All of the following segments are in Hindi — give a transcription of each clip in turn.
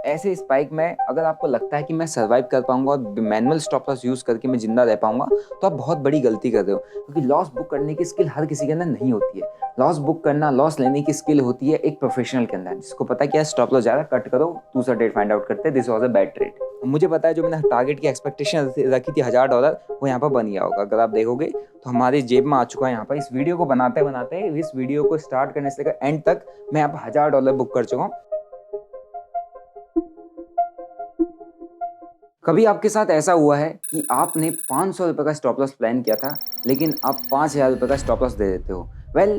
ऐसे स्पाइक में अगर आपको लगता है कि मैं सर्वाइव कर पाऊंगा और मैनुअल स्टॉप लॉस यूज करके मैं जिंदा रह पाऊंगा, तो आप बहुत बड़ी गलती कर रहे हो, क्योंकि लॉस बुक करने की स्किल हर किसी के अंदर नहीं होती है। लॉस बुक करना, लॉस लेने की स्किल होती है एक प्रोफेशनल के अंदर, जिसको पता है क्या स्टॉप लॉस जा रहा है, कट करो, दूसरा ट्रेड फाइंड आउट करते, this was a bad trade. मुझे पता है जो मैंने टारगेट की एक्सपेक्टेशन रखी थी $1000, वो यहाँ पर बन गया होगा। अगर आप देखोगे तो हमारी जेब में आ चुका है यहाँ पर। इस वीडियो को बनाते बनाते, इस वीडियो को स्टार्ट करने से लेकर एंड तक मैं यहाँ पर $1000 बुक कर चुका हूँ। कभी आपके साथ ऐसा हुआ है कि आपने ₹500 का स्टॉप लॉस प्लान किया था, लेकिन आप ₹5000 का स्टॉप लॉस दे देते हो?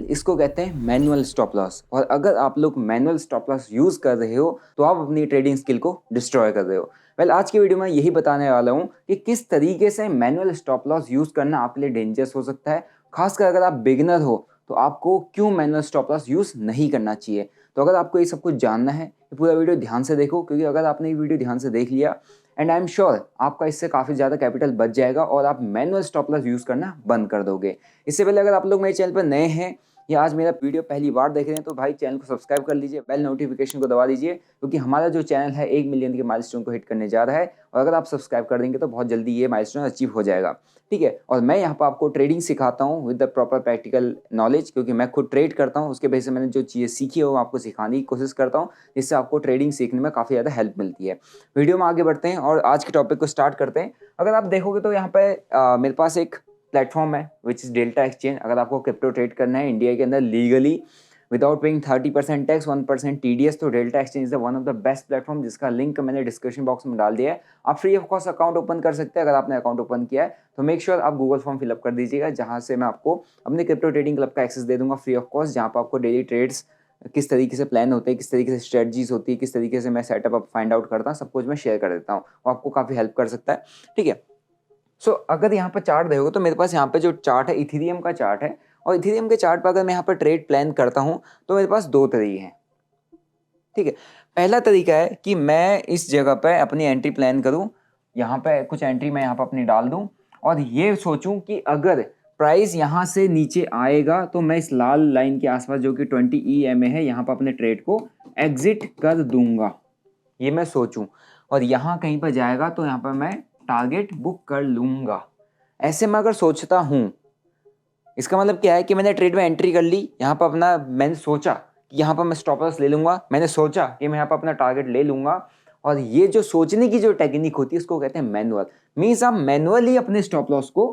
इसको कहते हैं मैनुअल स्टॉप लॉस। और अगर आप लोग मैनुअल स्टॉप लॉस यूज कर रहे हो तो आप अपनी ट्रेडिंग स्किल को डिस्ट्रॉय कर रहे हो। आज की वीडियो में यही बताने वाला हूँ कि किस तरीके से मैनुअल स्टॉप लॉस यूज करना आपके लिए डेंजरस हो सकता है। खासकर अगर आप बिगिनर हो तो आपको क्यों मैनुअल स्टॉप लॉस यूज नहीं करना चाहिए। तो अगर आपको ये सब कुछ जानना है तो पूरा वीडियो ध्यान से देखो, क्योंकि अगर आपने ये वीडियो ध्यान से देख लिया एंड आई एम श्योर आपका इससे काफ़ी ज़्यादा कैपिटल बच जाएगा और आप मैनुअल स्टॉप लॉस यूज़ करना बंद कर दोगे। इससे पहले अगर आप लोग मेरे चैनल पर नए हैं या आज मेरा वीडियो पहली बार देख रहे हैं तो भाई चैनल को सब्सक्राइब कर लीजिए, बेल नोटिफिकेशन को दबा दीजिए, क्योंकि हमारा जो चैनल है 1 मिलियन के माइलस्टोन को हिट करने जा रहा है। और अगर आप सब्सक्राइब कर देंगे तो बहुत जल्दी ये माइलस्टोन अचीव हो जाएगा, ठीक है। और मैं यहाँ पर आपको ट्रेडिंग सिखाता हूँ with the proper practical knowledge, क्योंकि मैं खुद ट्रेड करता हूँ। उसके बेस से मैंने जो चीज़ें सीखी है वो आपको सिखाने की कोशिश करता हूँ, जिससे आपको ट्रेडिंग सीखने में काफ़ी ज़्यादा हेल्प मिलती है। वीडियो में आगे बढ़ते हैं और आज के टॉपिक को स्टार्ट करते हैं। अगर आप देखोगे तो यहाँ पे मेरे पास एक प्लेटफॉर्म है विच इज़ डेल्टा एक्सचेंज। अगर आपको क्रिप्टो ट्रेड करना है इंडिया के अंदर legally without paying 30% tax, 1% TDS, तो delta exchange is one of the best platform, जिसका लिंक मैंने डिस्क्रिप्शन बॉक्स में डाल दिया है। आप free of cost account open कर सकते हैं। अगर आपने अकाउंट ओपन किया है तो मेक श्योर आप गूगल फॉर्म फिलअप कर दीजिएगा, जहाँ से मैं आपको अपने क्रिप्टो ट्रेडिंग क्लब का एक्सेस दे दूंगा फ्री ऑफ कॉस्ट, जहाँ पर आपको डेली ट्रेड्स किस तरीके से प्लान होते हैं, किस तरीके से स्ट्रेटजीज होती है, किस तरीके से मैं सेटअप अप फाइंड आउट करता हूँ, सब कुछ मैं शेयर कर देता हूँ। वो आपको काफ़ी हेल्प कर सकता है, ठीक है। अगर यहाँ पर चार्ट देखोगे तो मेरे पास यहाँ पे जो चार्ट है इथीरियम का चार्ट है, और इथीरियम के चार्ट पर अगर मैं यहाँ पर ट्रेड प्लान करता हूँ तो मेरे पास दो तरीके हैं, ठीक है। पहला तरीका है कि मैं इस जगह पे अपनी एंट्री प्लान करूँ, यहाँ पे कुछ एंट्री मैं यहाँ पर अपनी डाल दूँ और ये सोचूं कि अगर प्राइस यहाँ से नीचे आएगा तो मैं इस लाल लाइन के आसपास जो कि 20 EMA है, यहाँ पर अपने ट्रेड को एग्जिट कर दूंगा। ये मैं सोचूं और यहाँ कहीं पर जाएगा तो यहाँ पर मैं टारगेट बुक कर लूंगा। ऐसे मैं अगर सोचता हूँ, इसका मतलब क्या है कि मैंने ट्रेड में एंट्री कर ली, यहाँ पर अपना मैंने सोचा कि यहाँ पर मैं स्टॉप लॉस ले लूंगा, मैंने सोचा कि मैं यहाँ पर अपना टारगेट ले लूंगा। और ये जो सोचने की जो टेक्निक होती है इसको कहते हैं मैनुअल। मीन्स आप मैनुअली अपने स्टॉप लॉस को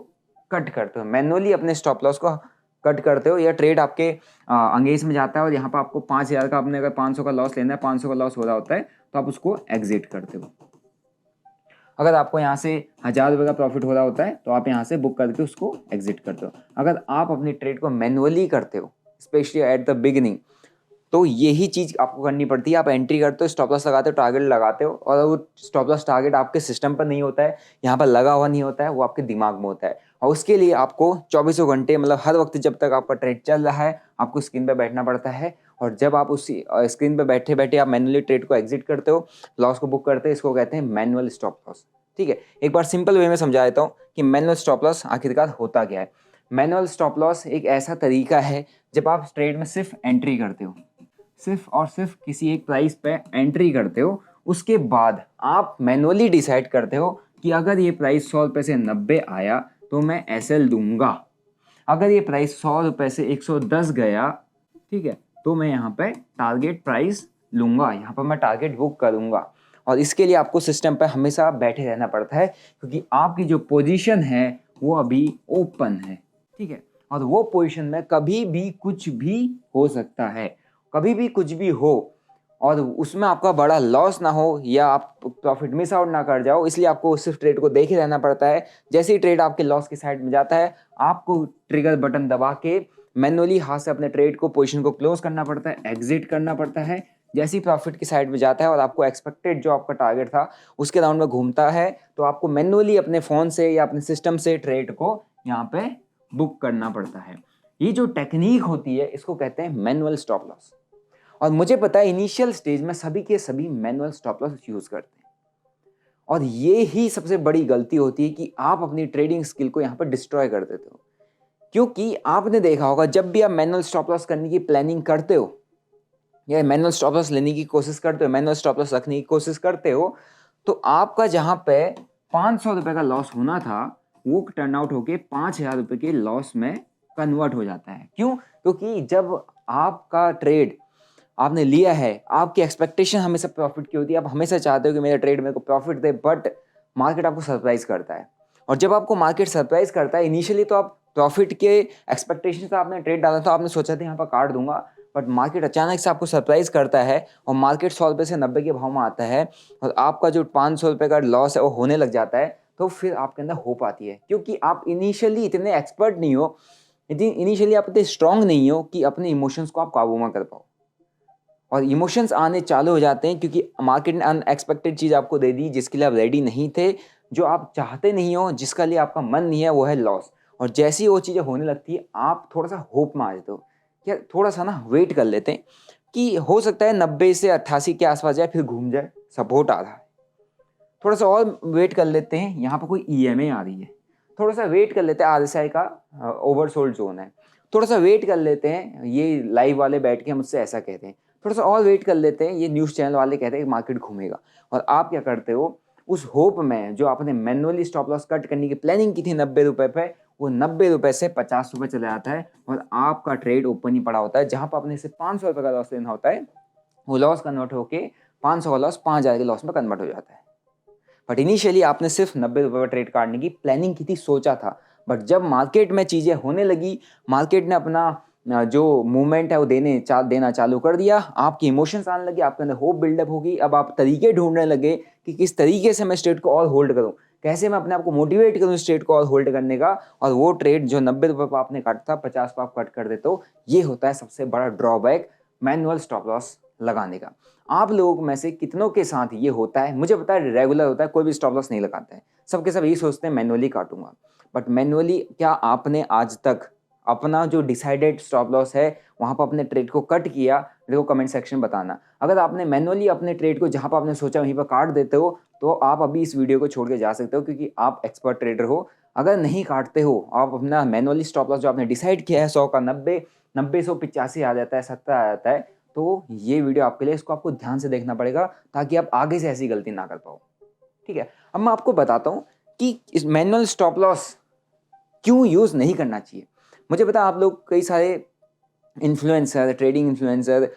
कट करते हो, मैनुअली अपने स्टॉप लॉस को कट करते हो, या ट्रेड आपके अंगेज में जाता है और यहाँ पर आपको 5000 का, आपने अगर 500 का लॉस लेना है, 500 का लॉस हो रहा होता है तो आप उसको एग्जिट करते हो। अगर आपको यहाँ से $1000 का प्रॉफिट हो रहा होता है तो आप यहाँ से बुक करके उसको एग्जिट करते हो। अगर आप अपनी ट्रेड को मैनुअली करते हो, स्पेशली एट द बिगिनिंग, तो यही चीज़ आपको करनी पड़ती है। आप एंट्री करते हो, स्टॉप लॉस लगाते हो, टारगेट लगाते हो, और वो स्टॉप लॉस टारगेट आपके सिस्टम पर नहीं होता है, यहाँ पर लगा हुआ नहीं होता है, वो आपके दिमाग में होता है। और उसके लिए आपको 24 घंटे, मतलब हर वक्त जब तक आपका ट्रेड चल रहा है, आपको स्क्रीन पर बैठना पड़ता है। और जब आप उसी स्क्रीन पर बैठे बैठे आप मैनुअली ट्रेड को एग्जिट करते हो, लॉस को बुक करते हो, इसको कहते हैं मैनुअल स्टॉप लॉस, ठीक है। एक बार सिंपल वे में समझा देता हूँ कि मैनुअल स्टॉप लॉस आखिरकार होता क्या है। मैनुअल स्टॉप लॉस एक ऐसा तरीका है जब आप ट्रेड में सिर्फ एंट्री करते हो, सिर्फ और सिर्फ किसी एक प्राइस पे एंट्री करते हो, उसके बाद आप मैनुअली डिसाइड करते हो कि अगर ये प्राइस ₹100 से 90 आया तो मैं SL दूंगा, अगर ये प्राइस ₹100 से 110 गया, ठीक है, तो मैं यहाँ पे टारगेट प्राइस लूंगा, यहाँ पर मैं टारगेट बुक करूंगा। और इसके लिए आपको सिस्टम पर हमेशा बैठे रहना पड़ता है, क्योंकि आपकी जो पोजीशन है वो अभी ओपन है, ठीक है। और वो पोजीशन में कभी भी कुछ भी हो सकता है, कभी भी कुछ भी हो, और उसमें आपका बड़ा लॉस ना हो या आप प्रॉफिट मिस आउट ना कर जाओ, इसलिए आपको सिर्फ ट्रेड को देखे रहना पड़ता है। जैसे ही ट्रेड आपके लॉस की साइड में जाता है, आपको ट्रिगर बटन दबा के मैनुअली हाथ से अपने ट्रेड को, पोजीशन को क्लोज करना पड़ता है, एग्जिट करना पड़ता है। जैसे ही प्रॉफिट की साइड में जाता है और आपको एक्सपेक्टेड जो आपका टारगेट था उसके राउंड में घूमता है, तो आपको मैनुअली अपने फ़ोन से या अपने सिस्टम से ट्रेड को यहाँ पे बुक करना पड़ता है। ये जो टेक्निक होती है इसको कहते हैं मैनुअल स्टॉप लॉस। और मुझे पता है इनिशियल स्टेज में सभी के सभी मैनुअल स्टॉप लॉस यूज करते हैं, और ये ही सबसे बड़ी गलती होती है कि आप अपनी ट्रेडिंग स्किल को यहाँ पर डिस्ट्रॉय कर देते हो। क्योंकि आपने देखा होगा जब भी आप मैनुअल स्टॉप लॉस करने की प्लानिंग करते हो या मैनुअल स्टॉप लॉस लेने की कोशिश करते हो, मैनुअल स्टॉप लॉस रखने की कोशिश करते हो, तो आपका जहाँ पे 500 रुपये का लॉस होना था वो टर्न आउट होके 5,000 रुपये के लॉस में कन्वर्ट हो जाता है। क्यों? क्योंकि जब आपका ट्रेड आपने लिया है, आपकी एक्सपेक्टेशन हमेशा प्रॉफिट की होती है, आप हमेशा चाहते हो कि मेरा ट्रेड मेरे को प्रॉफिट दे, बट मार्केट आपको सरप्राइज करता है। और जब आपको मार्केट सरप्राइज करता है, इनिशियली तो आप प्रॉफिट के एक्सपेक्टेशन से आपने ट्रेड डाला था, आपने सोचा था यहाँ पर काट दूंगा, बट मार्केट अचानक से आपको सरप्राइज करता है और मार्केट 100 रुपये से 90 के भाव में आता है और आपका जो 500 रुपये का लॉस है वो होने लग जाता है, तो फिर आपके अंदर होप आती है। क्योंकि आप इनिशियली इतने एक्सपर्ट नहीं हो, इनिशियली आप इतने स्ट्रांग नहीं हो कि अपने इमोशंस को आप काबू में कर पाओ। और इमोशंस आने चालू हो जाते हैं क्योंकि मार्केट ने अनएक्सपेक्टेड चीज़ आपको दे दी जिसके लिए आप रेडी नहीं थे, जो आप चाहते नहीं हो, जिसका लिए आपका मन नहीं है, वो है लॉस। और जैसी वो चीज़ें होने लगती है आप थोड़ा सा होप में आ जाते हो, या थोड़ा सा ना वेट कर लेते हैं कि हो सकता है 90 से 88 के आसपास जाए, फिर घूम जाए, सपोर्ट आ रहा है, थोड़ा सा और वेट कर लेते हैं, यहाँ पर कोई ईएमए आ रही है, थोड़ा सा वेट कर लेते हैं, आरएसआई का ओवरसोल्ड जोन है, थोड़ा सा वेट कर लेते हैं, ये लाइव वाले बैठ के मुझसे ऐसा कहते हैं, थोड़ा सा और वेट कर लेते हैं, ये न्यूज़ चैनल वाले कहते हैं कि मार्केट घूमेगा। और आप क्या करते हो, उस होप में जो आपने मैनुअली स्टॉप लॉस कट करने की प्लानिंग की थी 90 रुपये पे, वो 90 रुपये से 50 रुपये चले जाता है और आपका ट्रेड ओपन ही पड़ा होता है। जहाँ पर आपने इसे 500 रुपये का लॉस लेना होता है, वो लॉस कन्वर्ट होकर 500 का लॉस 5,000 के लॉस में कन्वर्ट हो जाता है। बट इनिशियली आपने सिर्फ 90 रुपये पर ट्रेड काटने की प्लानिंग की थी, सोचा था, बट जब मार्केट में चीज़ें होने लगी, मार्केट ने अपना जो मूवमेंट है वो देना चालू कर दिया, आपकी इमोशंस आने लगे, आपके अंदर होप बिल्डअप होगी, अब आप तरीके ढूंढने लगे कि किस तरीके से मैं ट्रेड को और होल्ड करूं, कैसे मैं अपने आप को मोटिवेट करूं इस ट्रेड को और होल्ड करने का, और वो ट्रेड जो 90 रुपये पर आपने काटा था 50 पर आप कट कर देते हो। ये होता है सबसे बड़ा ड्रॉबैक मैनुअल स्टॉप लॉस लगाने का। आप लोगों में से कितनों के साथ ये होता है? मुझे पता है रेगुलर होता है, कोई भी स्टॉप लॉस नहीं लगाता है, सबके सब यही सोचते हैं मैनुअली काटूंगा। बट मैनुअली क्या आपने आज तक अपना जो डिसाइडेड स्टॉप लॉस है वहाँ पर अपने ट्रेड को कट किया? मेरे को कमेंट सेक्शन में बताना। अगर आपने मैनुअली अपने ट्रेड को जहाँ पर आपने सोचा वहीं पर काट देते हो तो आप अभी इस वीडियो को छोड़ के जा सकते हो, क्योंकि आप एक्सपर्ट ट्रेडर हो। अगर नहीं काटते हो, आप अपना मैनुअली स्टॉप लॉस जो आपने डिसाइड किया है 100 का 90 100 85 आ जाता है, 70 आ जाता है, तो ये वीडियो आपके लिए, इसको आपको ध्यान से देखना पड़ेगा ताकि आप आगे से ऐसी गलती ना कर पाओ। ठीक है, अब मैं आपको बताता हूँ कि इस मैनुअल स्टॉप लॉस क्यों यूज़ नहीं करना चाहिए। मुझे पता आप लोग कई सारे इन्फ्लुएंसर, ट्रेडिंग इन्फ्लुएंसर,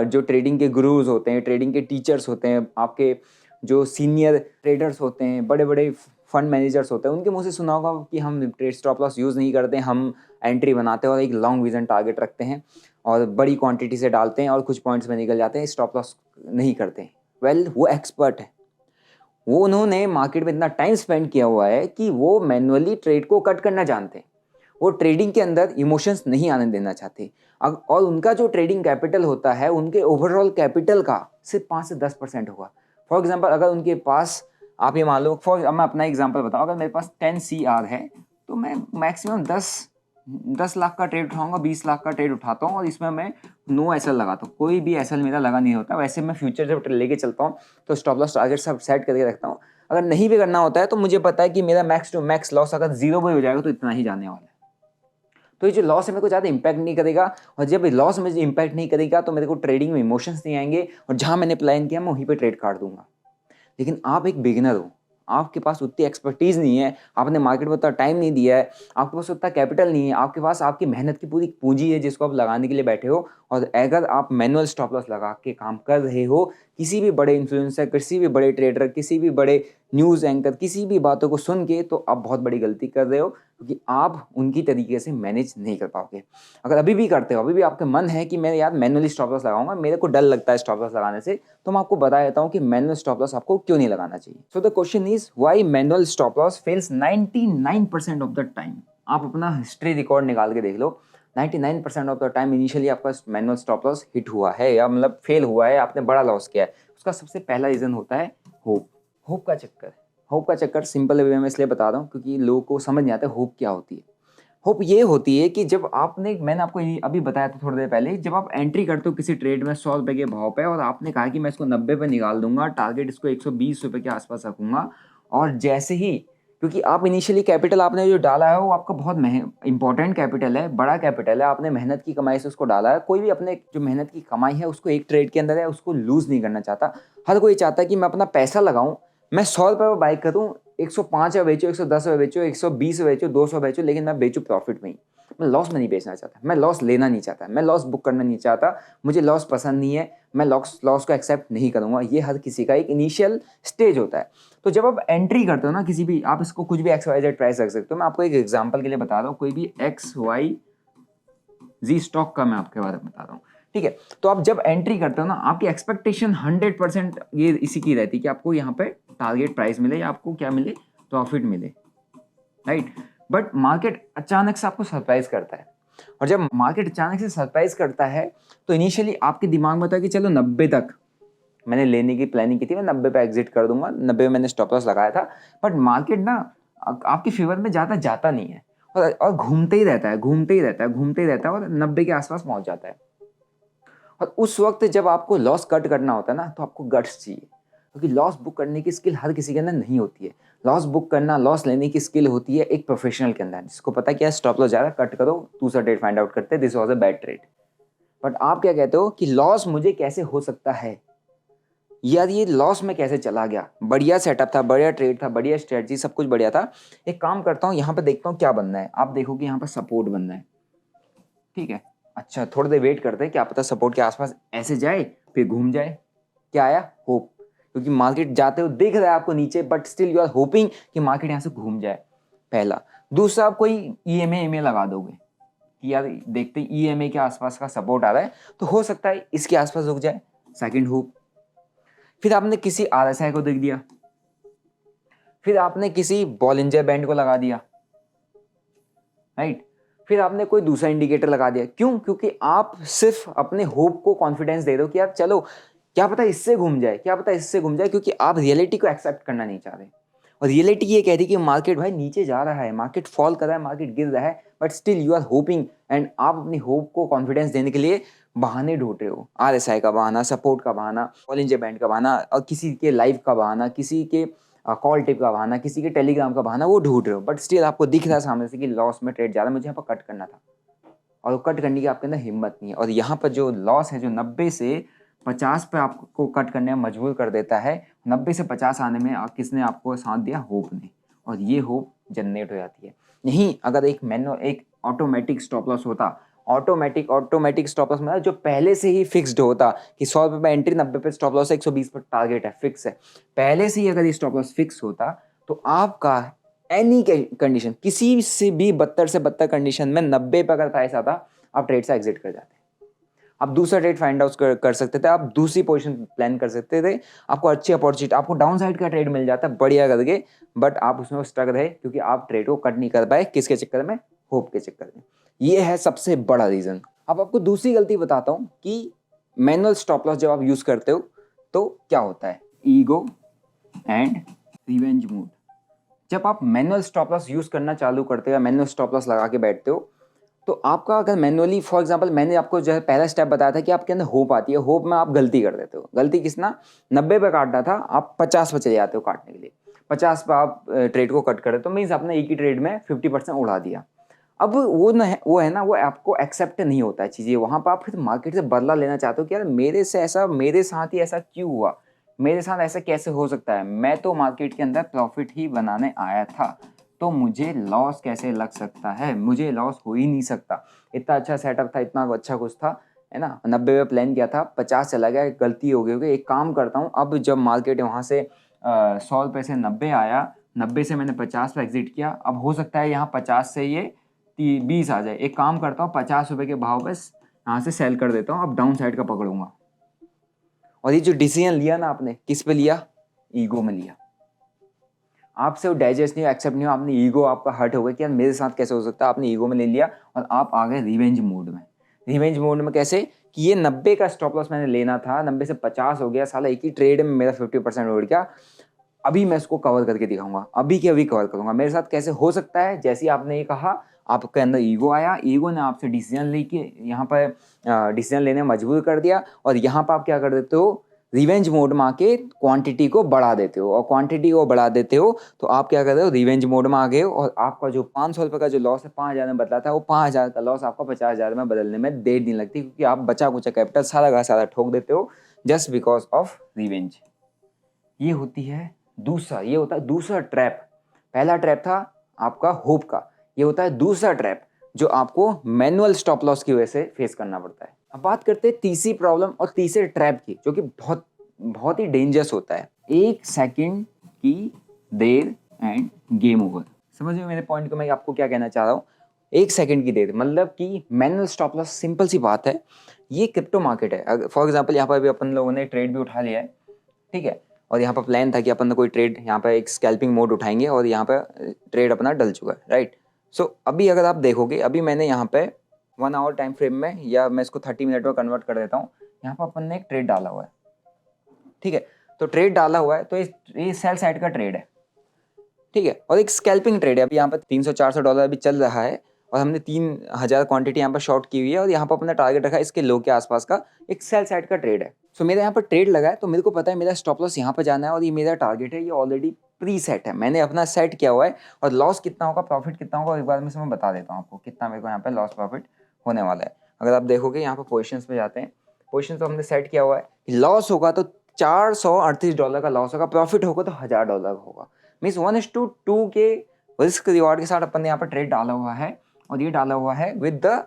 जो ट्रेडिंग के गुरुज होते हैं, ट्रेडिंग के टीचर्स होते हैं, आपके जो सीनियर ट्रेडर्स होते हैं, बड़े बड़े फंड मैनेजर्स होते हैं, उनके मुँह से सुना होगा कि हम ट्रेड स्टॉप लॉस यूज़ नहीं करते, हम एंट्री बनाते हैं और एक लॉन्ग विजन टारगेट रखते हैं और बड़ी क्वांटिटी से डालते हैं और कुछ पॉइंट्स में निकल जाते हैं, स्टॉप लॉस नहीं करते हैं। वेल, वो एक्सपर्ट है, वो उन्होंने मार्केट में इतना टाइम स्पेंड किया हुआ है कि वो मैनुअली ट्रेड को कट करना जानते हैं, वो ट्रेडिंग के अंदर इमोशंस नहीं आने देना चाहते। और उनका जो ट्रेडिंग कैपिटल होता है, उनके ओवरऑल कैपिटल का सिर्फ 5 से 10% होगा। फॉर एग्जांपल, अगर उनके पास, आप ये मान लो, मैं अपना एग्जांपल बताऊं, अगर मेरे पास 10 CR है तो मैं मैक्सिमम 10 लाख का ट्रेड उठाऊंगा, 20 लाख का ट्रेड उठाता हूँ और इसमें मैं नो एसएल लगाता हूँ, कोई भी एसएल मेरा लगा नहीं होता। वैसे मैं फ्यूचर जब लेके चलता हूँ तो स्टॉप लॉस टारगेट सब सेट करके रखता हूँ। अगर नहीं भी करना होता है तो मुझे पता है कि मेरा मैक्स टू मैक्स लॉस अगर 0 भी हो जाएगा तो इतना ही जाने वाला है। तो ये जो लॉस है मेरे को ज़्यादा इंपैक्ट नहीं करेगा, और जब लॉस मुझे इंपैक्ट नहीं करेगा तो मेरे को ट्रेडिंग में इमोशंस नहीं आएंगे और जहाँ मैंने प्लान किया मैं वहीं पे ट्रेड काट दूंगा। लेकिन आप एक बिगिनर हो, आपके पास उतनी एक्सपर्टीज़ नहीं है, आपने मार्केट में उतना टाइम नहीं दिया है, आपके पास उतना कैपिटल नहीं है, आपके पास आपकी मेहनत की पूरी पूंजी है जिसको आप लगाने के लिए बैठे हो, और अगर आप मैनुअल स्टॉप लॉस लगा के काम कर रहे हो, किसी भी बड़े इन्फ्लुएंसर, किसी भी बड़े ट्रेडर, किसी भी बड़े न्यूज़ एंकर, किसी भी बातों को सुन के, तो आप बहुत बड़ी गलती कर रहे हो, क्योंकि आप उनकी तरीके से मैनेज नहीं कर पाओगे। अगर अभी भी करते हो, अभी भी आपका मन है कि मैं यार मैनुअली स्टॉप लॉस लगाऊंगा, मेरे को डर लगता है स्टॉप लॉस लगाने से, तो मैं आपको बता देता हूँ कि मैनुअल स्टॉप लॉस आपको क्यों नहीं लगाना चाहिए। So the question is, why manual stop loss fails 99% of the time. आप अपना हिस्ट्री रिकॉर्ड निकाल के देख लो, 99% ऑफ द टाइम इनिशियली आपका मैनुअल स्टॉप लॉस हिट हुआ है, या मतलब फेल हुआ है, आपने बड़ा लॉस किया है। उसका सबसे पहला रीजन होता है होप। होप का चक्कर। होप का चक्कर सिंपल वे में इसलिए बता रहा हूँ क्योंकि लोगों को समझ नहीं आता होप क्या होती है। होप ये होती है कि जब मैंने आपको अभी बताया था थोड़ी देर पहले, जब आप एंट्री करते हो किसी ट्रेड में 100 रुपये के भाव पे और आपने कहा कि मैं इसको 90 पे निकाल दूंगा, टारगेट इसको 120 रुपये के आसपास रखूंगा, और जैसे ही, क्योंकि आप इनिशियली कैपिटल आपने जो डाला है वो आपका बहुत इंपॉर्टेंट कैपिटल है, बड़ा कैपिटल है, आपने मेहनत की कमाई से उसको डाला है। कोई भी अपने जो मेहनत की कमाई है उसको एक ट्रेड के अंदर है उसको लूज नहीं करना चाहता। हर कोई चाहता है कि मैं अपना पैसा लगाऊं, मैं 100 रुपये में बाई करूँ, 105 में बेचो, 110 में बेचो, 120 में बेचो, 200 बेचो, लेकिन मैं बेचूँ प्रॉफिट में ही। मैं लॉस में नहीं बेचना चाहता, मैं लॉस लेना नहीं चाहता, मैं लॉस बुक करना नहीं चाहता, मुझे लॉस पसंद नहीं है, मैं लॉस को एक्सेप्ट नहीं करूँगा। ये हर किसी का एक इनिशियल स्टेज होता है। तो जब आप एंट्री करते हो ना किसी भी, आप इसको कुछ भी XYZ प्राइस रख सकते हो। मैं आपको एक एग्जांपल के लिए बता रहा हूँ, कोई भी XYZ स्टॉक का मैं आपके बारे में बता रहा हूँ, ठीक है। तो आप जब एंट्री करते हो ना, आपकी एक्सपेक्टेशन 100% ये इसी की रहती है कि आपको यहाँ पे टारगेट प्राइस मिले या आपको क्या मिले, प्रॉफिट मिले, राइट। बट मार्केट अचानक से आपको सरप्राइज करता है, और जब मार्केट अचानक से सरप्राइज करता है तो इनिशियली आपके दिमाग में होता है कि चलो 90 तक मैंने लेने की प्लानिंग की थी, मैं 90 पे एग्जिट कर दूंगा, 90 में मैंने स्टॉप लॉस लगाया था। बट मार्केट ना आपके फेवर में जाता नहीं है, और घूमते ही रहता है, घूमते ही रहता है और 90 के आसपास पहुंच जाता है। और उस वक्त जब आपको लॉस कट करना होता है ना, तो आपको गट्स चाहिए, क्योंकि लॉस बुक करने की स्किल हर किसी के अंदर नहीं होती है। लॉस बुक करना, लॉस लेने की स्किल होती है एक प्रोफेशनल के अंदर, जिसको पता है क्या स्टॉप लॉस जा रहा है, कट करो, दूसरा ट्रेड फाइंड आउट करते, this was a bad trade. But आप क्या कहते हो कि लॉस मुझे कैसे हो सकता है यार, ये लॉस में कैसे चला गया, बढ़िया सेटअप था, बढ़िया ट्रेड था, बढ़िया स्ट्रेटजी, सब कुछ बढ़िया था, एक काम करता हूँ यहाँ पे देखता हूँ क्या बनना है। आप देखो कि यहाँ पर सपोर्ट बनना है, ठीक है, अच्छा थोड़ी देर वेट करते हैं, क्या पता सपोर्ट के आसपास ऐसे जाए फिर घूम जाए। क्या आया? होप, क्योंकि मार्केट जाते हो दिख रहा है आपको नीचे, but still you are hoping कि मार्केट यहाँ से घूम जाए, पहला। दूसरा, आप कोई EMA लगा दोगे कि यार देखते EMA के आसपास का सपोर्ट आ रहा है तो हो सकता है इसके आसपास रुक जाए, सेकंड होप। फिर आपने किसी RSI को देख दिया, फिर आपने किसी बॉलिंजर बैंड को लगा दिया, राइट। फिर आपने कोई दूसरा इंडिकेटर लगा दिया। क्यों? क्योंकि आप सिर्फ अपने होप को कॉन्फिडेंस दे दो कि यार चलो क्या पता इससे घूम जाए, क्या पता इससे घूम जाए, क्योंकि आप रियलिटी को एक्सेप्ट करना नहीं चाह रहे। और रियलिटी ये कह रही कि मार्केट भाई नीचे जा रहा है, मार्केट फॉल कर रहा है, मार्केट गिर रहा है, but still you are hoping, and आप अपनी होप को कॉन्फिडेंस देने के लिए बहाने ढूंढ रहे हो। RSI का बहाना, सपोर्ट का बहाना, बॉलिंजर बैंड का बहाना, और किसी के लाइव का बहाना, किसी के कॉल टिप का बहाना, किसी के टेलीग्राम का बहाना, वो ढूंढ रहे हो। बट स्टिल आपको दिख रहा है सामने से कि लॉस में ट्रेड जा रहा है, मुझे यहाँ पर कट करना था, और कट करने की आपके अंदर हिम्मत नहीं है। और यहाँ पर जो लॉस है, जो 90 से 50 पे आपको कट करने में मजबूर कर देता है, 90 से 50 आने में किसने आपको साथ दिया? होप ने। और ये होप जनरेट हो जाती है। नहीं, अगर एक ऑटोमेटिक स्टॉप लॉस होता, ऑटोमेटिक स्टॉप लॉस मतलब जो पहले से ही फिक्स्ड होता कि 100 रुपये पे एंट्री, 90 पे स्टॉप लॉस है, 120 पर टारगेट है, फिक्स है, पहले से ही अगर ये स्टॉप लॉस फिक्स होता तो आपका एनी कंडीशन, किसी से भी बदतर से बदतर कंडीशन में 90 पे अगर प्राइस आता, आप ट्रेड से एग्जिट कर जाते, आप दूसरा ट्रेड फाइंड आउट कर सकते थे, आप दूसरी पोजीशन प्लान कर सकते थे, आपको अच्छी अपॉर्चुनिटी, आपको डाउन साइड का ट्रेड मिल जाता बढ़िया करके, बट आप उसमें स्टक रहे क्योंकि आप ट्रेड को कट नहीं कर पाए। किसके चक्कर में? होप के चक्कर में। ये है सबसे बड़ा रीजन। अब आपको दूसरी गलती बताता हूं कि मैनुअल स्टॉप लॉस जब आप यूज करते हो तो क्या होता है, ईगो एंड रिवेंज मूड। जब आप मैनुअल स्टॉप लॉस यूज करना चालू करते हो या मैनुअल स्टॉप लॉस लगा के बैठते हो, तो आपका अगर मैनुअली, फॉर एग्जांपल मैंने आपको जो है पहला स्टेप बताया था कि आपके अंदर होप आती है, होप में आप गलती कर देते हो। गलती किसना? 90 पे काटना था, आप 50 पे चले जाते हो काटने के लिए, 50 पे आप ट्रेड को कट कर देते हो, मीन्स आपने एक ही ट्रेड में 50% उड़ा दिया। अब वो है ना, वो आपको एक्सेप्ट नहीं होता है चीज़ें, वहाँ पर आप फिर मार्केट से बदला लेना चाहते हो कि यार मेरे साथ ही ऐसा क्यों हुआ, मेरे साथ ऐसा कैसे हो सकता है, मैं तो मार्केट के अंदर प्रॉफिट ही बनाने आया था, तो मुझे लॉस कैसे लग सकता है, मुझे लॉस हो ही नहीं सकता, इतना अच्छा सेटअप था, इतना अच्छा कुछ था, है ना, 90 में प्लान किया था, 50 चला गया, गलती हो गई। एक काम करता हूँ, अब जब मार्केट वहाँ से 100 रुपये से 90 आया, 90 से मैंने 50 पे एग्जिट किया, अब हो सकता है यहाँ 50 से ये 20 आ जाए, एक काम करता हूँ 50 रुपये के भाव पे यहाँ से सेल कर देता हूँ, अब डाउन साइड का पकड़ूंगा। और ये जो डिसीजन लिया ना आपने, किस पे लिया? ईगो में लिया। आपसे वो डाइजेस्ट नहीं, एक्सेप्ट नहीं हो, आपने ईगो, आपका हर्ट हो गया कि यार मेरे साथ कैसे हो सकता है, आपने ईगो में ले लिया और आप आ गए रिवेंज मोड में। रिवेंज मोड में कैसे कि ये 90 का स्टॉप लॉस मैंने लेना था, 90 से 50 हो गया, साला एक ही ट्रेड में मेरा 50% उड़ गया, अभी मैं इसको कवर करके दिखाऊंगा, अभी के अभी कवर करूंगा, मेरे साथ कैसे हो सकता है। जैसे आपने ये कहा, आपके अंदर ईगो आया, ईगो ने आपसे डिसीजन लेके यहाँ पर डिसीजन लेने में मजबूर कर दिया, और यहाँ पर आप क्या कर देते हो? रिवेंज मोड में आके क्वांटिटी को बढ़ा देते हो, और क्वांटिटी को बढ़ा देते हो तो आप क्या कर रहे हो, रिवेंज मोड में आ गए हो, और आपका जो 500 रुपये का जो लॉस है 5,000 में बदला था, वो 5,000 का लॉस आपका 50,000 में बदलने में देर नहीं लगती, क्योंकि आप बचा कुचा कैपिटल सारा का सारा ठोक देते हो जस्ट बिकॉज ऑफ रिवेंज। ये होती है दूसरा, ये होता है दूसरा ट्रैप। पहला ट्रैप था आपका होप का, ये होता है दूसरा ट्रैप जो आपको मैनुअल स्टॉप लॉस की वजह से फेस करना पड़ता है। अब बात करते हैं तीसरी प्रॉब्लम और तीसरे ट्रैप की, जो कि बहुत बहुत ही डेंजरस होता है। 1 सेकंड की देर एंड गेम ओवर। समझ में मेरे पॉइंट को, मैं आपको क्या कहना चाह रहा हूँ। 1 सेकंड की देर मतलब कि मैनुअल स्टॉप लॉस, सिंपल सी बात है, ये क्रिप्टो मार्केट है। फॉर एग्जाम्पल यहाँ पर भी अपन लोगों ने ट्रेड भी उठा लिया है, ठीक है, और यहाँ पर प्लान था कि अपन कोई ट्रेड यहाँ पर एक स्कैल्पिंग मोड उठाएंगे, और यहाँ पर ट्रेड अपना डल चुका है, राइट। सो अभी अगर आप देखोगे, अभी मैंने यहाँ पे 1 आवर टाइम फ्रेम में, या मैं इसको 30 मिनट में कन्वर्ट कर देता हूँ, यहाँ पर अपन ने एक ट्रेड डाला हुआ है, ठीक है। तो ट्रेड डाला हुआ है, तो ये सेल साइड का ट्रेड है, ठीक है, और एक स्कैल्पिंग ट्रेड है। अभी यहाँ पर $300-400 अभी चल रहा है, और हमने 3,000 क्वांटिटी यहाँ पर शॉर्ट की हुई है, और यहाँ पर अपना टारगेट रखा है इसके लो के आसपास का, एक सेल साइड का ट्रेड है। सो मेरा यहाँ पर ट्रेड लगा है, तो मेरे को पता है मेरा स्टॉप लॉस यहाँ पर जाना है, और ये मेरा टारगेट है, ये ऑलरेडी प्री सेट है, मैंने अपना सेट किया हुआ है, और लॉस कितना होगा, प्रॉफिट कितना होगा, एक बार में से मैं बता देता हूँ आपको कितना मेरे को यहाँ पे लॉस प्रॉफिट होने वाला है। अगर आप देखोगे यहाँ पर पोजिशंस पे जाते हैं, पोजिशन तो हमने सेट किया हुआ है, लॉस होगा तो $438 का लॉस होगा, प्रॉफिट होगा तो $1,000 होगा। मीन्स 1:2 के रिस्क रिवॉर्ड के साथ अपन ने यहाँ पर ट्रेड डाला हुआ है, और ये डाला हुआ है with the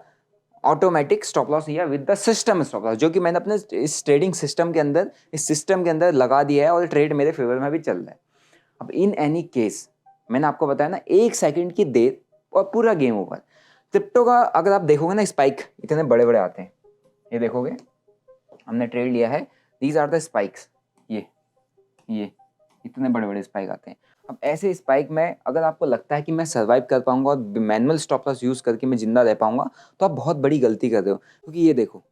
automatic stop loss या with the system stop loss, जो कि मैंने अपने इस ट्रेडिंग सिस्टम के अंदर, इस सिस्टम के अंदर लगा दिया है, और ट्रेड मेरे फेवर में भी चल रहा है। अब इन एनी केस मैंने आपको बताया ना, 1 सेकंड की देर और पूरा गेम ओवर। क्रिप्टो का अगर आप देखोगे ना, स्पाइक इतने बड़े बड़े आते हैं, ये देखोगे हमने ट्रेड लिया है, दीज आर द स्पाइक्स, ये इतने बड़े बड़े स्पाइक आते हैं। अब ऐसे स्पाइक में अगर आपको लगता है कि मैं सर्वाइव कर पाऊंगा और मैनुअल स्टॉप लॉस यूज़ करके मैं जिंदा रह पाऊंगा, तो आप बहुत बड़ी गलती कर रहे हो, क्योंकि ये देखो,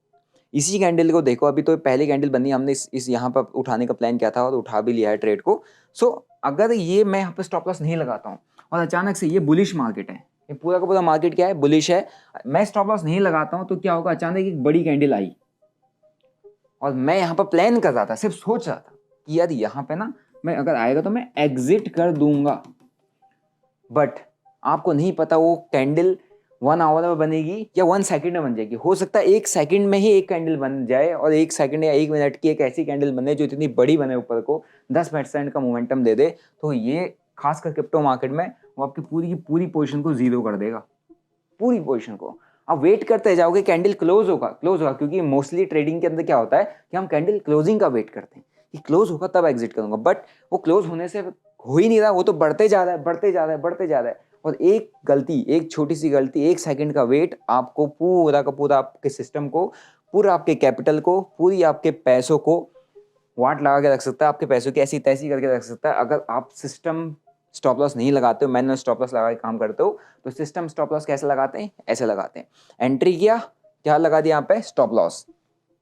इसी कैंडल को देखो, अभी तो पहली कैंडल बनी, हमने इस यहाँ पर उठाने का प्लान किया था, और उठा भी लिया है ट्रेड को। सो अगर ये मैं यहाँ पर स्टॉप लॉस नहीं लगाता हूँ, और अचानक से, ये बुलिश मार्केट है, ये पूरा का पूरा मार्केट क्या है, बुलिश है, मैं स्टॉप लॉस नहीं लगाता हूँ, तो क्या होगा, अचानक एक बड़ी कैंडल आई, और मैं यहाँ पर प्लान कर रहा था, सिर्फ सोच रहा था कि यार यहाँ पे ना मैं अगर आएगा तो मैं एग्जिट कर दूंगा, बट आपको नहीं पता वो कैंडल 1 आवर में बनेगी या 1 सेकंड में बन जाएगी। हो सकता है 1 सेकंड में ही एक कैंडल बन जाए, और 1 सेकंड या 1 मिनट की एक ऐसी कैंडल बने जो इतनी बड़ी बने, ऊपर को 10% का मोमेंटम दे दे, तो ये खासकर क्रिप्टो मार्केट में वो आपकी पूरी की पूरी पोजीशन को जीरो कर देगा, पूरी पोजीशन को। आप वेट करते जाओगे, कैंडल क्लोज होगा, क्योंकि मोस्टली ट्रेडिंग के अंदर क्या होता है कि हम कैंडल क्लोजिंग का वेट करते हैं कि क्लोज होगा तब एग्जिट करूंगा, बट वो क्लोज होने से हो ही नहीं रहा, वो तो बढ़ते जा रहा है, बढ़ते जा रहा है, बढ़ते जा रहा है। और एक गलती, एक छोटी सी गलती, 1 सेकंड का वेट आपको पूरा का पूरा आपके सिस्टम को, पूरा आपके कैपिटल को, पूरी आपके पैसों को वाट लगा के रख सकता है, आपके पैसों की ऐसी तैसी करके रख सकता है। अगर आप सिस्टम स्टॉप लॉस नहीं लगाते हो, मैनुअल स्टॉप लॉस लगा के काम करते हो, तो सिस्टम स्टॉप लॉस कैसे लगाते हैं, ऐसे लगाते हैं। एंट्री किया, क्या लगा दिया यहाँ पे, स्टॉप लॉस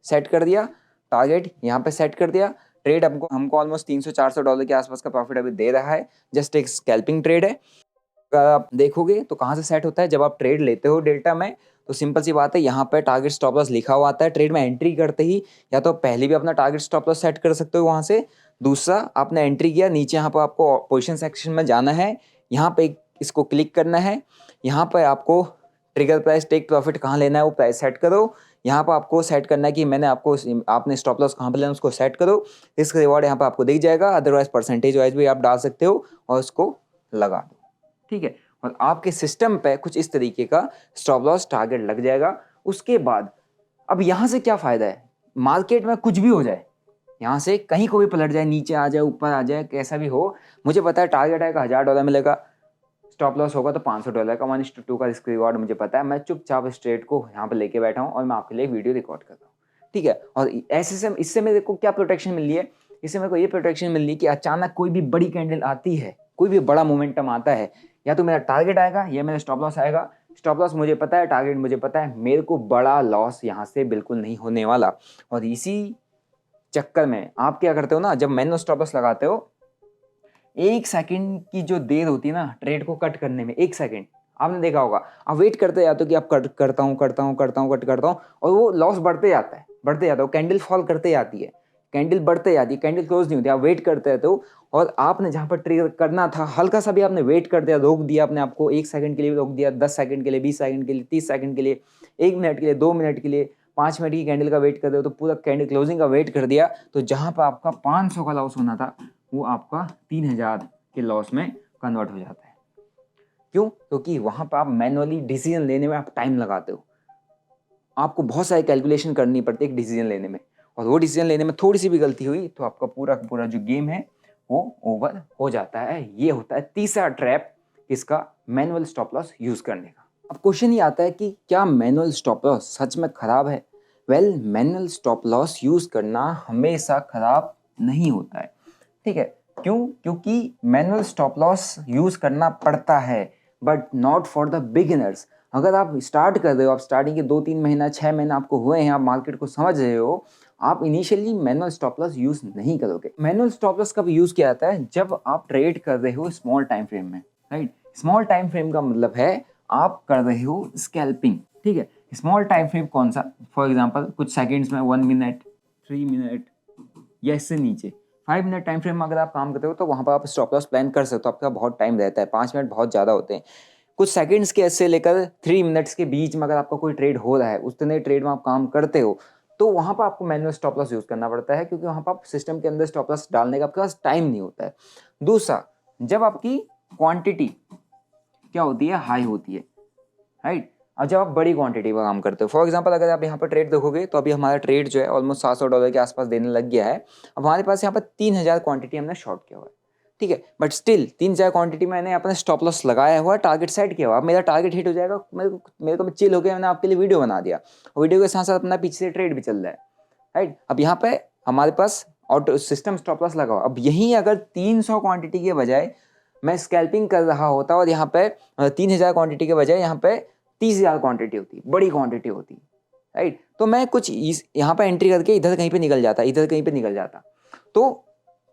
सेट कर दिया, टारगेट यहाँ पे सेट कर दिया, ट्रेड हमको ऑलमोस्ट $300-400 के आसपास का प्रॉफिट अभी दे रहा है, जस्ट एक स्कैल्पिंग ट्रेड है। अगर आप देखोगे तो कहाँ से सेट होता है, जब आप ट्रेड लेते हो डेल्टा में, तो सिंपल सी बात है, यहाँ पे टारगेट स्टॉप लॉस लिखा हुआ आता है। ट्रेड में एंट्री करते ही या तो पहले भी अपना टारगेट स्टॉप लॉस सेट कर सकते हो वहाँ से, दूसरा आपने एंट्री किया, नीचे यहाँ पर आपको पोजीशन सेक्शन में जाना है, यहाँ पे इसको क्लिक करना है, यहाँ पर आपको ट्रिगर प्राइस टेक प्रॉफिट कहाँ लेना है वो प्राइस सेट करो, यहाँ पर आपको सेट करना है कि आपने स्टॉप लॉस कहाँ पे लेना है उसको सेट करो, इसका रिवॉर्ड यहाँ पर आपको दिख जाएगा, अदरवाइज परसेंटेज वाइज भी आप डाल सकते हो और उसको लगा दो, ठीक है। और आपके सिस्टम पे कुछ इस तरीके का स्टॉप लॉस टारगेट लग जाएगा। उसके बाद अब यहाँ से क्या फायदा है, मार्केट में कुछ भी हो जाए, यहाँ से कहीं को भी पलट जाए, नीचे आ जाए, ऊपर आ जाए, कैसा भी हो, मुझे पता है टारगेट आएगा $1,000 मिलेगा, स्टॉप लॉस होगा तो $500 का, 1:2 का रिस्क रिवॉर्ड मुझे पता है। मैं चुपचाप इस ट्रेड को यहाँ पे लेके बैठा हूँ और मैं आपके लिए वीडियो रिकॉर्ड कर रहा हूँ, ठीक है। और ऐसे से इससे मेरे को क्या प्रोटेक्शन मिल रही है, इससे मेरे को ये प्रोटेक्शन मिल रही है कि अचानक कोई भी बड़ी कैंडल आती है, कोई भी बड़ा मोमेंटम आता है, या तो मेरा टारगेट आएगा या मेरा स्टॉप लॉस आएगा। स्टॉप लॉस मुझे पता है, टारगेट मुझे पता है, मेरे को बड़ा लॉस यहाँ से बिल्कुल नहीं होने वाला। और इसी चक्कर में आप क्या करते हो ना, जब मैनुअल स्टॉप लॉस लगाते हो, 1 सेकंड की जो देर होती है ना ट्रेड को कट करने में, 1 सेकंड आपने देखा होगा, आप वेट करते जाते हो कि आप कट करता हूँ, और वो लॉस बढ़ते जाता है, बढ़ते जाता है, कैंडल फॉल करते जाती है, कैंडल बढ़ते जाती है, कैंडल क्लोज नहीं होती, आप वेट करते रहते हो और आपने जहाँ पर ट्रिगर करना था हल्का सा भी आपने वेट कर दिया, रोक दिया अपने आपको, 1 सेकंड के लिए रोक दिया, 10 सेकंड के लिए, 20 सेकंड के लिए, 30 सेकंड के लिए, 1 मिनट के लिए, 2 मिनट के लिए, 5 मिनट की कैंडल का वेट कर रहे हो तो पूरा कैंडल क्लोजिंग का वेट कर दिया, तो जहाँ पर आपका 500 का लॉस होना था वो आपका 3000 के लॉस में कन्वर्ट हो जाता है। क्यों? क्योंकि वहाँ पर आप मैनुअली डिसीजन लेने में आप टाइम लगाते हो, आपको बहुत सारी कैलकुलेशन करनी पड़ती है एक डिसीजन लेने में, और वो डिसीजन लेने में थोड़ी सी भी गलती हुई तो आपका पूरा पूरा जो गेम है वो ओवर हो जाता है। ये होता है तीसरा ट्रैप किसका? मैनुअल स्टॉप लॉस यूज करने का। अब क्वेश्चन ये आता है कि क्या मैनुअल स्टॉप लॉस सच में खराब है? Well, manual stop loss use करना हमेशा खराब नहीं होता है, ठीक है। क्यों? क्योंकि मैनुअल स्टॉप लॉस यूज करना पड़ता है but not for the beginners. अगर आप स्टार्ट कर रहे हो, आप स्टार्टिंग के 2-3 महीना 6 महीना आपको हुए हैं, आप मार्केट को समझ रहे हो, आप initially manual stop loss use नहीं करोगे। मैनुअल स्टॉप लॉस कब यूज किया जाता है? जब आप ट्रेड कर रहे हो स्मॉल टाइम फ्रेम में, राइट। स्मॉल टाइम फ्रेम का मतलब है आप कर रहे हो स्कैल्पिंग, ठीक है। स्मॉल टाइम फ्रेम कौन सा? फॉर एग्जाम्पल कुछ सेकेंड्स में, 1 मिनट, 3 मिनट या इससे नीचे 5 मिनट टाइम फ्रेम में अगर आप काम करते हो तो वहाँ पर आप स्टॉप लॉस प्लान कर सकते हो। आपका बहुत टाइम रहता है, 5 मिनट बहुत ज़्यादा होते हैं। कुछ सेकंड्स के ऐसे लेकर 3 मिनट्स के बीच में अगर आपका कोई ट्रेड हो रहा है, उतने ट्रेड में आप काम करते हो, तो वहाँ पर आपको मैनुअल स्टॉप लॉस यूज़ करना पड़ता है, क्योंकि वहाँ पर आप सिस्टम के अंदर स्टॉप लॉस डालने का आपके पास टाइम नहीं होता है। दूसरा, जब आपकी क्वांटिटी क्या होती है? हाई होती है, राइट। और जब आप बड़ी क्वांटिटी में काम करते हो, फॉर एग्जांपल अगर आप यहाँ पर ट्रेड देखोगे तो अभी हमारा ट्रेड जो है ऑलमोस्ट $700 के आसपास देने लग गया है। अब हमारे पास यहाँ पर 3000 क्वांटिटी हमने शॉर्ट किया हुआ है, ठीक है। बट स्टिल 3000 क्वांटिटी मैंने अपना स्टॉप लॉस लगाया हुआ, टारगेट सेट किया हुआ। अब मेरा टारगेट हिट हो जाएगा, मेरे को चिल हो गया, मैंने आपके लिए वीडियो बना दिया, वीडियो के साथ साथ अपना पीछे से ट्रेड भी चल रहा है, राइट। अब यहाँ पे हमारे पास ऑटो सिस्टम स्टॉप लॉस लगा हुआ। अब यहीं अगर 300 क्वांटिटी के बजाय मैं स्कैल्पिंग कर रहा होता और यहाँ पे 3000 क्वांटिटी के बजाय यहाँ पे 30,000 क्वांटिटी होती, बड़ी क्वांटिटी होती, राइट, तो मैं कुछ यहाँ पे एंट्री करके इधर कहीं पे निकल जाता, इधर कहीं पे निकल जाता। तो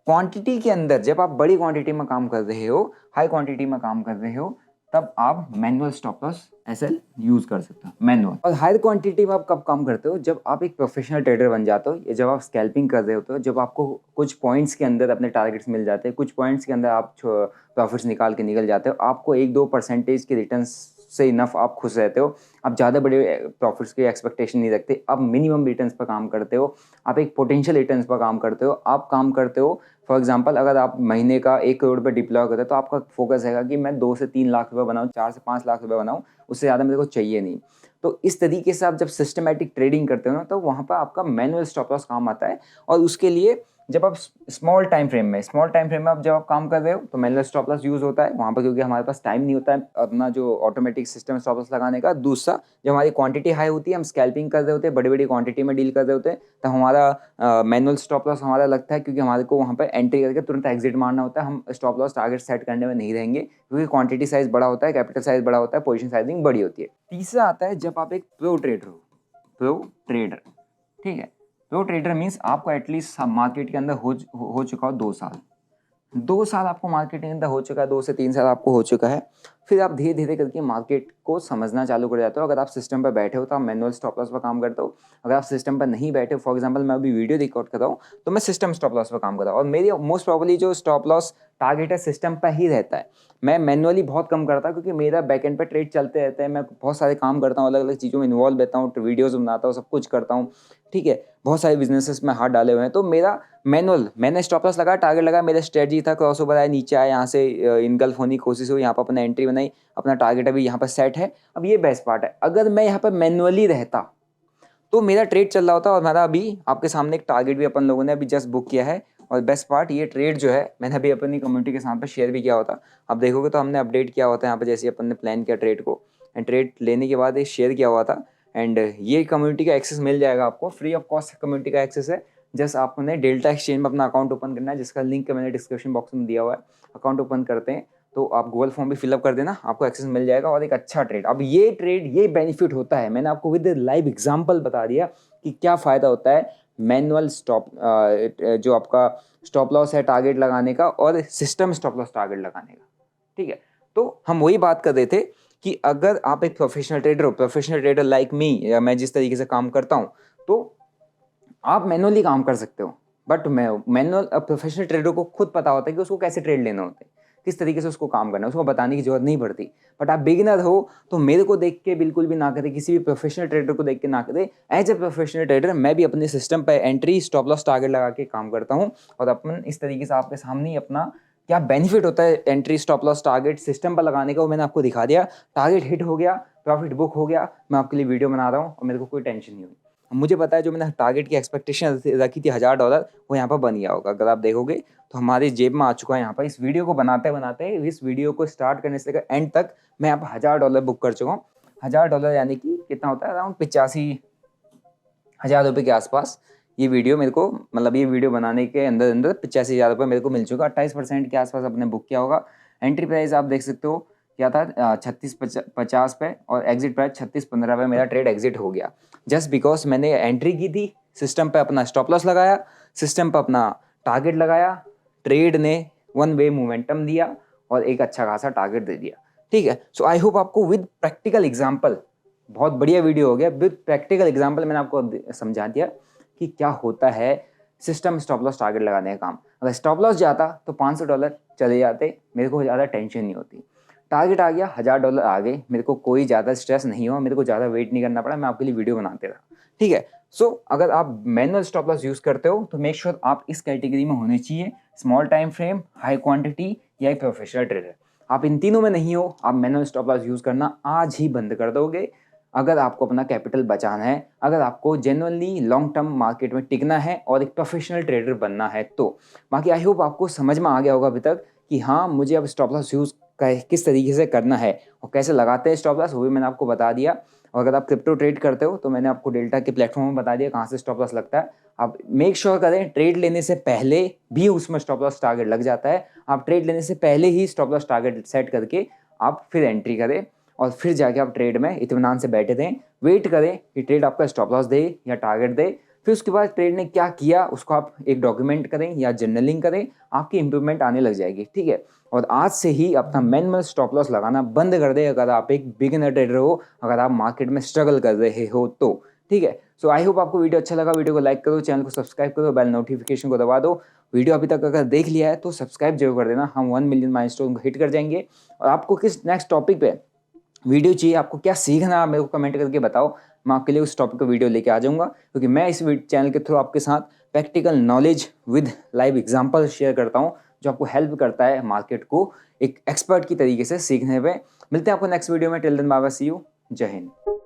क्वांटिटी के अंदर जब आप बड़ी क्वांटिटी में काम कर रहे हो, हाई क्वांटिटी में काम कर रहे हो, तब आप manual stop loss SL use कर सकते हो, मैनुअल। और हाई क्वांटिटी में आप कब काम करते हो? जब आप एक प्रोफेशनल ट्रेडर बन जाते हो, या जब आप स्कैल्पिंग कर रहे होते हो, जब आपको कुछ पॉइंट्स के अंदर अपने टारगेट्स मिल जाते हैं, कुछ पॉइंट्स के अंदर आप प्रॉफिट्स निकाल के निकल जाते हो, आपको 1-2% के रिटर्न से इनफ आप खुश रहते हो, आप ज़्यादा बड़े प्रॉफिट्स की एक्सपेक्टेशन नहीं रखते, आप मिनिमम रिटर्न्स पर काम करते हो, आप एक पोटेंशियल रिटर्न्स पर काम करते हो, आप काम करते हो। फॉर एग्जांपल अगर आप महीने का 1 करोड़ पे डिप्लॉय करते हो तो आपका फोकस है कि मैं 2 से 3 लाख रुपए बनाऊं, 4 से 5 लाख रुपए बनाऊं, उससे ज़्यादा मेरे को चाहिए नहीं। तो इस तरीके से आप जब सिस्टमैटिक ट्रेडिंग करते हो ना, तो वहाँ पर आपका मैनुअल स्टॉप लॉस काम आता है। और उसके लिए जब आप स्मॉल टाइम फ्रेम में आप जब आप काम कर रहे हो तो मैनुअल स्टॉप लॉस यूज होता है वहाँ पर, क्योंकि हमारे पास टाइम नहीं होता है अपना जो ऑटोमेटिक सिस्टम स्टॉप लॉस लगाने का। दूसरा, जब हमारी क्वांटिटी हाई होती है, हम स्कैल्पिंग कर रहे होते हैं, बड़ी बड़ी क्वांटिटी में डील कर रहे होते हैं, तो हमारा मैनुअल स्टॉप लॉस हमारा लगता है, क्योंकि हमारे को वहाँ पर एंट्री करके तुरंत एग्जिट मारना होता है। हम स्टॉप लॉस टारगेट सेट करने में नहीं रहेंगे, क्योंकि क्वांटिटी साइज बड़ा होता है, कैपिटल साइज बड़ा होता है, पोजीशन साइजिंग बड़ी होती है। तीसरा आता है जब आप एक प्रो ट्रेडर हो, प्रो ट्रेडर, ठीक है। प्रो ट्रेडर मीन्स आपको एटलीस्ट मार्केट के अंदर हो चुका हो 2 साल, 2 साल आपको मार्केट के अंदर हो चुका है, 2 से 3 साल आपको हो चुका है। फिर आप धीरे धीरे करके मार्केट को समझना चालू कर जाते हो। अगर आप सिस्टम पर बैठे हो तो आप मैनुअल स्टॉप लॉस पर काम करते हो। अगर आप सिस्टम पर नहीं बैठे हो, फॉर एग्जांपल मैं अभी वीडियो रिकॉर्ड कर रहा हूँ तो मैं सिस्टम स्टॉप लॉस पर काम कर रहा हूँ, और मेरी मोस्ट प्रोबेबली जो स्टॉप लॉस टारगेट है सिस्टम पर ही रहता है। मैं मैनुअली बहुत कम करता हूँ, क्योंकि मेरा बैकएंड पे ट्रेड चलते रहते हैं, मैं बहुत सारे काम करता हूँ, अलग अलग चीज़ों में इन्वॉल्व रहता हूँ, वीडियोज़ बनाता हूँ, सब कुछ करता हूँ, ठीक है। बहुत सारे बिजनेसेस में हाथ डाले हुए हैं, तो मेरा मैंने स्टॉप लॉस लगाया, टारगेट लगाया, मेरा स्ट्रेटजी था क्रॉस ओवर आया, नीचे आया, यहाँ से इनगल्फ होने की कोशिश हुई, यहाँ पर अपना एंट्री बनाई, अपना टारगेट अभी यहाँ पर सेट है। अब ये बेस्ट पार्ट है, अगर मैं यहाँ पर मैनुअली रहता तो मेरा ट्रेड चल रहा होता, और मेरा अभी आपके सामने एक टारगेट भी अपन लोगों ने अभी जस्ट बुक किया है। और बेस्ट पार्ट, ये ट्रेड जो है मैंने अभी अपनी कम्युनिटी के साथ पे शेयर भी किया होता। आप देखोगे तो हमने अपडेट किया होता है यहाँ पे, जैसे अपन ने प्लान किया ट्रेड को, एंड ट्रेड लेने के बाद ये शेयर किया हुआ था। एंड ये कम्युनिटी का एक्सेस मिल जाएगा आपको, फ्री ऑफ कॉस्ट कम्युनिटी का एक्सेस है। जस्ट आपने डेल्टा एक्सचेंज में अपना अकाउंट ओपन करना है, जिसका लिंक मैंने डिस्क्रिप्शन बॉक्स में दिया हुआ है। अकाउंट ओपन करते हैं तो आप गूगल फॉर्म भी फिलअप कर देना, आपको एक्सेस मिल जाएगा, और एक अच्छा ट्रेड। अब ये ट्रेड ये बेनिफिट होता है, मैंने आपको विद लाइव एग्जांपल बता दिया कि क्या फ़ायदा होता है मैनुअल स्टॉप जो आपका स्टॉप लॉस है टारगेट लगाने का, और सिस्टम स्टॉप लॉस टारगेट लगाने का, ठीक है। तो हम वही बात कर रहे थे कि अगर आप एक प्रोफेशनल ट्रेडर हो, प्रोफेशनल ट्रेडर लाइक मी, या मैं जिस तरीके से काम करता हूँ, तो आप मैनुअली काम कर सकते हो, बट मैनुअल प्रोफेशनल ट्रेडर को खुद पता होता है कि उसको कैसे ट्रेड लेना होता है, किस तरीके से उसको काम करना है, उसको बताने की जरूरत नहीं पड़ती। बट आप बिगिनर हो तो मेरे को देख के बिल्कुल भी ना करें, किसी भी प्रोफेशनल ट्रेडर को देख के ना करें। एज ए प्रोफेशनल ट्रेडर मैं भी अपने सिस्टम पर एंट्री, स्टॉप लॉस, टारगेट लगा के काम करता हूँ, और अपन इस तरीके से आपके सामने ही अपना क्या बेनिफिट होता है entry, stop loss, target system पर लगाने का वो मैंने आपको दिखा दिया। टारगेट हिट हो गया, प्रॉफिट बुक हो गया, मैं आपके लिए वीडियो बना रहा हूँ और मेरे को कोई टेंशन नहीं हुई। मुझे पता है जो मैंने टारगेट की एक्सपेक्टेशन रखी थी $1000, वो यहाँ पर बन गया होगा। अगर आप देखोगे तो हमारी जेब में आ चुका है यहाँ पर। इस वीडियो को बनाते बनाते, इस वीडियो को स्टार्ट करने से लेकर एंड तक मैं यहाँ पर $1000 बुक कर चुका हूँ। $1000 यानी कि कितना होता है, अराउंड 85,000 रुपये के आसपास। ये वीडियो मेरे को, मतलब ये वीडियो बनाने के अंदर 85,000 रुपये मेरे को मिल चुका। 28% के आसपास अपने बुक किया होगा। एंट्री प्राइस आप देख सकते हो क्या था, 36.50 पे, और एग्जिट प्राइस 36.15 पे मेरा ट्रेड एग्जिट हो गया। जस्ट बिकॉज मैंने एंट्री की थी, सिस्टम पे अपना स्टॉप लॉस लगाया, सिस्टम पे अपना टारगेट लगाया, ट्रेड ने वन वे मोमेंटम दिया और एक अच्छा खासा टारगेट दे दिया। ठीक है, सो आई होप आपको विद प्रैक्टिकल एग्जाम्पल, बहुत बढ़िया वीडियो हो गया, विद प्रैक्टिकल एग्जाम्पल मैंने आपको समझा दिया कि क्या होता है सिस्टम स्टॉप लॉस टारगेट लगाने का काम। अगर स्टॉप लॉस जाता तो $500 चले जाते, मेरे को ज़्यादा टेंशन नहीं होती। टारगेट आ गया, $1000 आ गए, मेरे को कोई ज़्यादा स्ट्रेस नहीं हुआ, मेरे को ज़्यादा वेट नहीं करना पड़ा, मैं आपके लिए वीडियो बनाते रहा। ठीक है, सो अगर आप मैनुअल स्टॉप लॉस यूज़ करते हो तो मेक श्योर आप इस कैटेगरी में होने चाहिए, small time frame, high quantity या एक प्रोफेशनल ट्रेडर। आप इन तीनों में नहीं हो, आप मैनुअल स्टॉप लॉस यूज़ करना आज ही बंद कर दोगे। अगर आपको अपना कैपिटल बचाना है, अगर आपको जेन्युइनली लॉन्ग टर्म मार्केट में टिकना है और एक प्रोफेशनल ट्रेडर बनना है तो। बाकी आई होप आपको समझ में आ गया होगा अभी तक कि हाँ, मुझे अब स्टॉप लॉस यूज़ किस तरीके से करना है और कैसे लगाते हैं स्टॉप लॉस, वो भी मैंने आपको बता दिया। और अगर आप क्रिप्टो ट्रेड करते हो तो मैंने आपको डेल्टा के प्लेटफॉर्म में बता दिया कहाँ से स्टॉप लॉस लगता है। आप मेक श्योर करें ट्रेड लेने से पहले भी उसमें स्टॉप लॉस टारगेट लग जाता है। आप ट्रेड लेने से पहले ही स्टॉप लॉस टारगेट सेट करके आप फिर एंट्री करें और फिर जाके आप ट्रेड में इत्मीनान से बैठे थे, वेट करें कि ट्रेड आपका स्टॉप लॉस दे या टारगेट दे। फिर उसके बाद ट्रेड ने क्या किया उसको आप एक डॉक्यूमेंट करें या जर्नलिंग करें, आपकी इंप्रूवमेंट आने लग जाएगी। ठीक है, और आज से ही अपना मैनुअल स्टॉप लॉस लगाना बंद कर दे अगर आप एक बिगिनर ट्रेडर हो, अगर आप मार्केट में स्ट्रगल कर रहे हो तो। ठीक है, सो आई होप आपको वीडियो अच्छा लगा। वीडियो को लाइक करो, चैनल को सब्सक्राइब करो, बेल नोटिफिकेशन को दबा दो। वीडियो अभी तक अगर देख लिया है तो सब्सक्राइब जरूर कर देना, हम 1 मिलियन माइलस्टोन को हिट कर जाएंगे। और आपको किस नेक्स्ट टॉपिक पे वीडियो चाहिए, आपको क्या सीखना है, मेरे को कमेंट करके बताओ, मैं आपके लिए उस टॉपिक का वीडियो लेके आ जाऊंगा। क्योंकि मैं इस चैनल के थ्रू आपके साथ practical knowledge with live example share करता हूं, जो आपको हेल्प करता है मार्केट को एक एक्सपर्ट की तरीके से सीखने में। मिलते हैं आपको नेक्स्ट वीडियो में। Till then bye bye, see you, जय हिंद।